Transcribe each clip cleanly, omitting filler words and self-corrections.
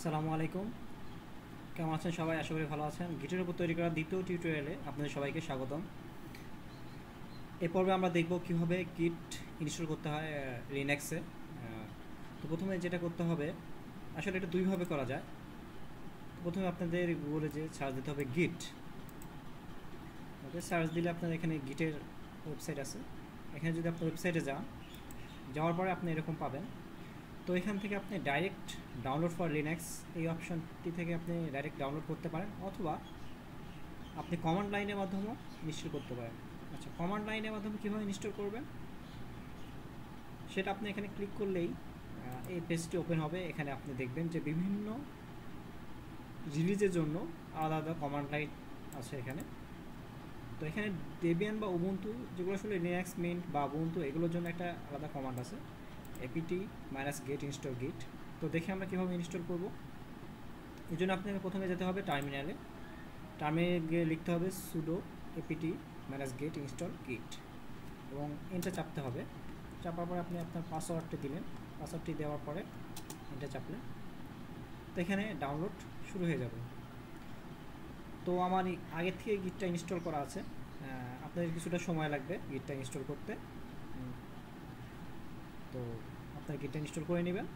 আসসালামু আলাইকুম। কেমন আছেন সবাই? আশা করি ভালো আছেন। গিটের উপর তৈরি করা দ্বিতীয় টিউটোরিয়ালে আপনাদের সবাইকে স্বাগতম। এ পর্বে আমরা দেখব কিভাবে গিট ইনস্টল করতে হয় লিনাক্সে। তো প্রথমে যেটা করতে হবে, আসলে এটা দুইভাবে করা যায়। প্রথমে আপনাদের গুগলে যে সার্চ দিতে হবে গিট। ওকে, সার্চ দিলে আপনার এখানে গিটের ওয়েবসাইট আছে। এখানে যদি আপনি ওয়েবসাইটে যাওয়ার পরে আপনি এরকম পাবেন। তো এখান থেকে আপনি ডাইরেক্ট ডাউনলোড ফর লিনাক্স এই অপশনটি থেকে আপনি ডাইরেক্ট ডাউনলোড করতে পারেন, অথবা আপনি কমান্ড লাইনের মাধ্যমেও ইনস্টল করতে পারেন। আচ্ছা, কমান্ড লাইনের মাধ্যমে কীভাবে ইনস্টল করবেন সেটা আপনি এখানে ক্লিক করলেই এই পেজটি ওপেন হবে। এখানে আপনি দেখবেন যে বিভিন্ন রিলিজের জন্য আলাদা আলাদা কমান্ড লাইন আছে এখানে। তো এখানে ডেবিয়ান বা উবুন্টু, যেগুলো আসলে লিনাক্স মিন্ট বা উবুন্টু, এগুলোর জন্য একটা আলাদা কমান্ড আছে, এপিটি -get install git। তো দেখে আমরা কীভাবে ইনস্টল করব। এই জন্য আপনাকে প্রথমে যেতে হবে টার্মিনালে গিয়ে লিখতে হবে sudo apt -get install git এবং এন্টার চাপতে হবে। চাপার পরে আপনি আপনার পাসওয়ার্ডটি দিলেন। পাসওয়ার্ডটি দেওয়ার পরে এন্টার চাপলেন, তো এখানে ডাউনলোড শুরু হয়ে যাবে। তো আমার আগের থেকে গিটটা ইনস্টল করা আছে। আপনাদের কিছুটা সময় লাগবে গিটটা ইনস্টল করতে। তো আপনার গিটটা ইনস্টল করে নেবেন।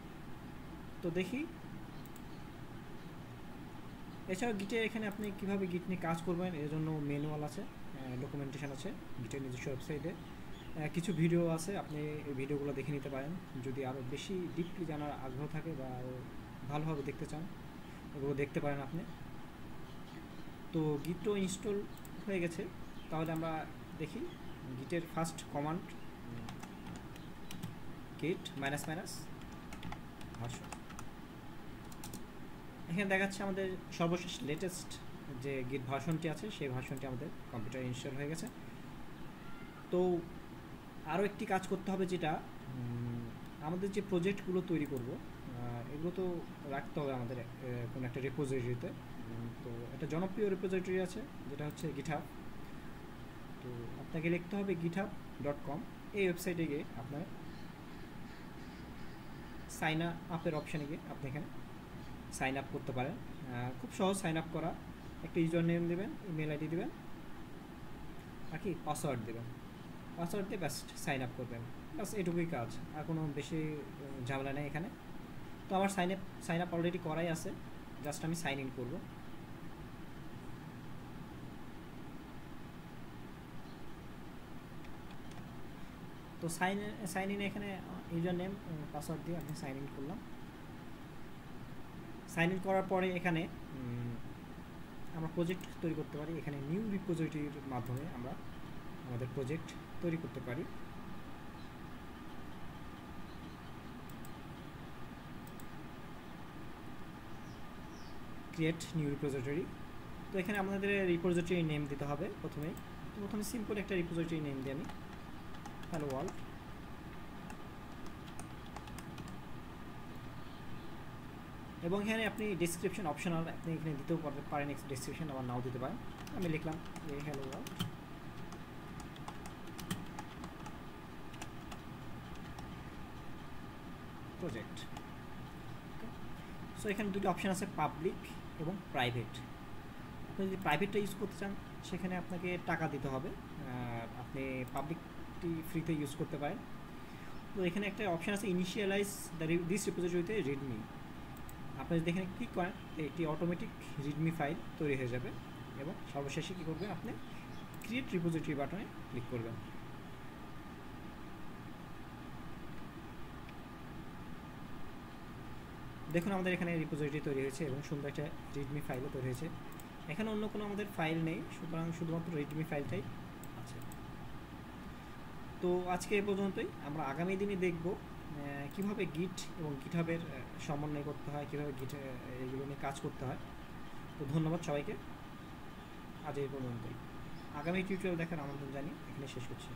তো দেখি, এছাড়াও গিটে এখানে আপনি কীভাবে গিট নিয়ে কাজ করবেন এর জন্য ম্যানুয়াল আছে, ডকুমেন্টেশন আছে গিটের নিজস্ব ওয়েবসাইটে। কিছু ভিডিও আছে, আপনি এই ভিডিওগুলো দেখে নিতে পারেন যদি আরও বেশি ডিপলি জানার আগ্রহ থাকে বা আরও ভালোভাবে দেখতে চান, এগুলো দেখতে পারেন আপনি। তো গিটও ইনস্টল হয়ে গেছে। তাহলে আমরা দেখি গিটের ফার্স্ট কমান্ড git ভার্সন। এখানে দেখাচ্ছে আমাদের সর্বশেষ লেটেস্ট যে গিট ভার্সনটি আছে সেই ভার্সনটি আমাদের কম্পিউটারে ইনস্টল হয়ে গেছে। তো আরও একটি কাজ করতে হবে, যেটা আমাদের যে প্রজেক্টগুলো তৈরি করব এগুলো তো রাখতে হবে আমাদের কোনো একটা রিপোজিটরিতে। তো একটা জনপ্রিয় রিপোজিটরি আছে যেটা হচ্ছে গিটহাব। তো আপনাকে লিখতে হবে github.com। এই ওয়েবসাইটে গিয়ে আপনার সাইন আপের অপশানে গিয়ে আপনি এখানে সাইন আপ করতে পারেন। খুব সহজ সাইন আপ করা। একটা ইউজার নেম দেবেন, ইমেল আইডি দেবেন, আর কি পাসওয়ার্ড দেবেন। পাসওয়ার্ড দিয়ে ব্যাস সাইন আপ করবেন, ব্যাস এটুকুই কাজ, আর কোনো বেশি ঝামেলা নেই এখানে। তো আমার সাইন আপ অলরেডি করাই আছে, জাস্ট আমি সাইন ইন করব। তো সাইন ইন এখানে ইউজার নেম পাসওয়ার্ড দিয়ে আমি সাইন ইন করলাম। সাইন ইন করার পরে এখানে আমরা প্রজেক্ট তৈরি করতে পারি। এখানে নিউ রিপোজিটরির মাধ্যমে আমরা আমাদের প্রজেক্ট তৈরি করতে পারি। Create new repository. তো এখানে আমাদের রিপোজিটরি নেম দিতে হবে প্রথমে সিম্পল একটা রিপোজিটরি নেম দিই আমি, হ্যালো ওয়ার্ল্ড। এবং এখানে আপনি ডেসক্রিপশন অপশনাল, আপনি এখানে দিতেও পারেন ডেসক্রিপশন, আবার নাও দিতে পারেন। আমি লিখলাম যে হ্যালো ওয়ার্ল্ড প্রজেক্ট। সো এখানে দুটো অপশান আছে, পাবলিক এবং প্রাইভেট। আপনি যদি প্রাইভেটটা ইউজ করতে চান সেখানে আপনাকে টাকা দিতে হবে, আপনি পাবলিকটি ফ্রিতে ইউজ করতে পারেন। তো এখানে একটা অপশান আছে ইনিশিয়ালাইজ দিস রিপোজিটরিতে রিডমি। আপনি যদি এখানে ক্লিক করেন এটি অটোমেটিক রিডমি ফাইল তৈরি হয়ে যাবে। এবং সর্বশেষে কী করবেন, আপনি ক্রিয়েট রিপোজিটরি বাটনে ক্লিক করবেন। দেখুন আমাদের এখানে রিপোজিটরি তৈরি হয়েছে এবং সুন্দর একটা রিডমি ফাইলও তৈরি হয়েছে। এখানে অন্য কোনো আমাদের ফাইল নেই, সুতরাং শুধুমাত্র রিডমি ফাইলটাই আছে। তো আজকে এ পর্যন্তই। আমরা আগামী দিনে দেখব কীভাবে গিট এবং গিটহাবের সমন্বয় করতে হয়, কীভাবে গিট এগুলো নিয়ে কাজ করতে হয়। তো ধন্যবাদ সবাইকে। আজ এই পর্যন্তই। আগামী টিউটোরিয়াল দেখার আমন্ত্রণ জানিয়ে এখানে শেষ করছি।